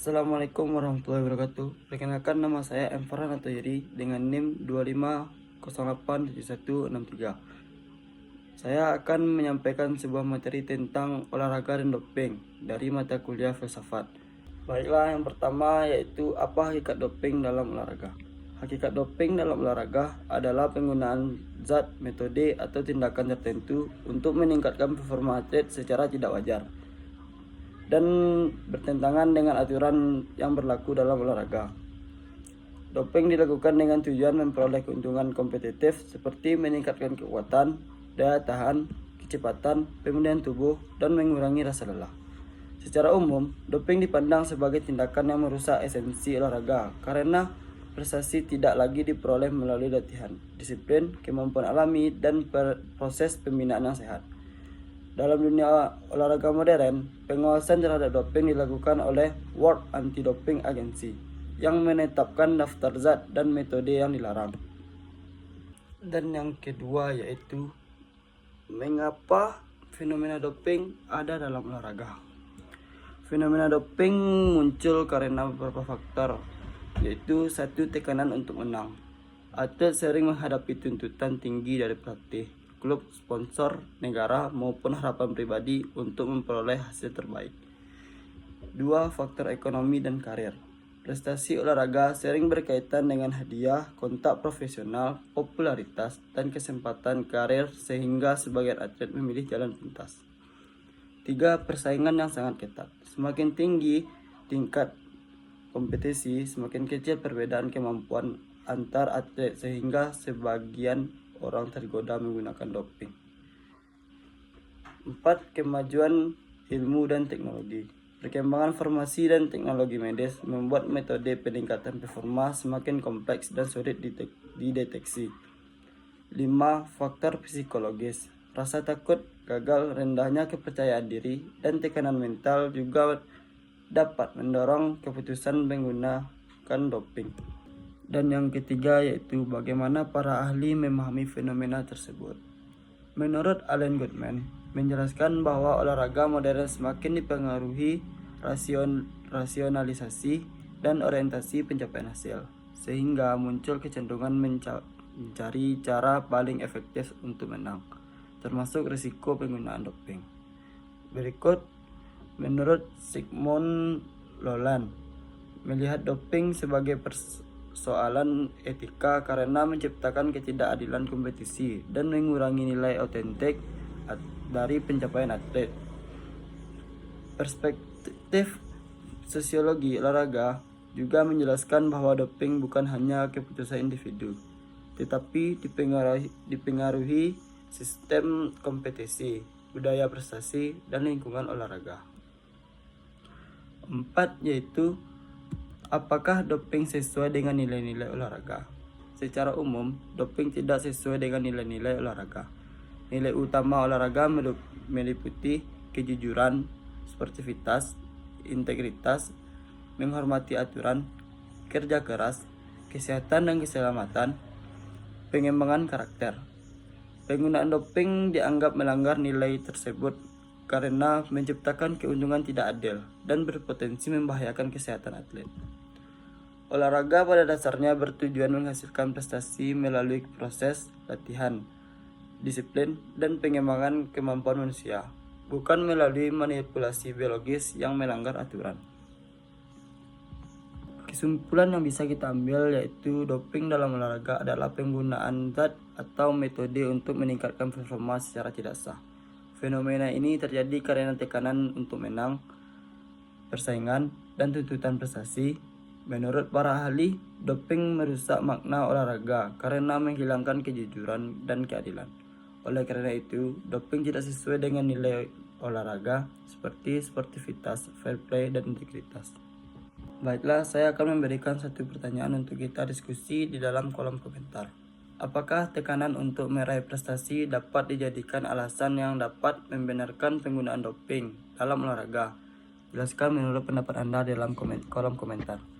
Assalamualaikum warahmatullahi wabarakatuh. Perkenalkan, nama saya M. Farhan atau Yeri dengan NIM 25087163. Saya akan menyampaikan sebuah materi tentang olahraga dan doping dari mata kuliah filsafat. Baiklah, yang pertama yaitu apa hakikat doping dalam olahraga. Hakikat doping dalam olahraga adalah penggunaan zat, metode, atau tindakan tertentu untuk meningkatkan performa atlet secara tidak wajar dan bertentangan dengan aturan yang berlaku dalam olahraga. Doping dilakukan dengan tujuan memperoleh keuntungan kompetitif seperti meningkatkan kekuatan, daya tahan, kecepatan, pemulihan tubuh, dan mengurangi rasa lelah. Secara umum, doping dipandang sebagai tindakan yang merusak esensi olahraga karena prestasi tidak lagi diperoleh melalui latihan, disiplin, kemampuan alami, dan proses pembinaan yang sehat. Dalam dunia olahraga modern, pengawasan terhadap doping dilakukan oleh World Anti-Doping Agency yang menetapkan daftar zat dan metode yang dilarang. Dan yang kedua yaitu mengapa fenomena doping ada dalam olahraga. Fenomena doping muncul karena beberapa faktor, yaitu satu, tekanan untuk menang. Atlet sering menghadapi tuntutan tinggi dari pelatih, klub, sponsor, negara, maupun harapan pribadi untuk memperoleh hasil terbaik. 2. Faktor ekonomi dan karir. Prestasi olahraga sering berkaitan dengan hadiah, kontak profesional, popularitas, dan kesempatan karir sehingga sebagian atlet memilih jalan pintas. 3. Persaingan yang sangat ketat. Semakin tinggi tingkat kompetisi, semakin kecil perbedaan kemampuan antar atlet sehingga sebagian orang tergoda menggunakan doping. 4. Kemajuan ilmu dan teknologi. Perkembangan farmasi dan teknologi medis membuat metode peningkatan performa semakin kompleks dan sulit dideteksi. 5. Faktor psikologis. Rasa takut, gagal, rendahnya kepercayaan diri, dan tekanan mental juga dapat mendorong keputusan menggunakan doping. Dan yang ketiga yaitu bagaimana para ahli memahami fenomena tersebut. Menurut Alan Goodman, menjelaskan bahwa olahraga modern semakin dipengaruhi rasionalisasi dan orientasi pencapaian hasil, sehingga muncul kecenderungan mencari cara paling efektif untuk menang, termasuk risiko penggunaan doping. Berikut, menurut Sigmund Lolland, melihat doping sebagai persoalan etika karena menciptakan ketidakadilan kompetisi dan mengurangi nilai otentik dari pencapaian atlet. Perspektif sosiologi olahraga juga menjelaskan bahwa doping bukan hanya keputusan individu, tetapi dipengaruhi sistem kompetisi, budaya prestasi, dan lingkungan olahraga. 4. Yaitu apakah doping sesuai dengan nilai-nilai olahraga? Secara umum, doping tidak sesuai dengan nilai-nilai olahraga. Nilai utama olahraga meliputi kejujuran, sportivitas, integritas, menghormati aturan, kerja keras, kesehatan dan keselamatan, pengembangan karakter. Penggunaan doping dianggap melanggar nilai tersebut karena menciptakan keuntungan tidak adil dan berpotensi membahayakan kesehatan atlet. Olahraga pada dasarnya bertujuan menghasilkan prestasi melalui proses latihan, disiplin, dan pengembangan kemampuan manusia, bukan melalui manipulasi biologis yang melanggar aturan. Kesimpulan yang bisa kita ambil yaitu doping dalam olahraga adalah penggunaan zat atau metode untuk meningkatkan performa secara tidak sah. Fenomena ini terjadi karena tekanan untuk menang, persaingan, dan tuntutan prestasi. Menurut para ahli, doping merusak makna olahraga karena menghilangkan kejujuran dan keadilan. Oleh karena itu, doping tidak sesuai dengan nilai olahraga seperti sportivitas, fair play, dan integritas. Baiklah, saya akan memberikan satu pertanyaan untuk kita diskusi di dalam kolom komentar. Apakah tekanan untuk meraih prestasi dapat dijadikan alasan yang dapat membenarkan penggunaan doping dalam olahraga? Jelaskan menurut pendapat Anda dalam kolom komentar.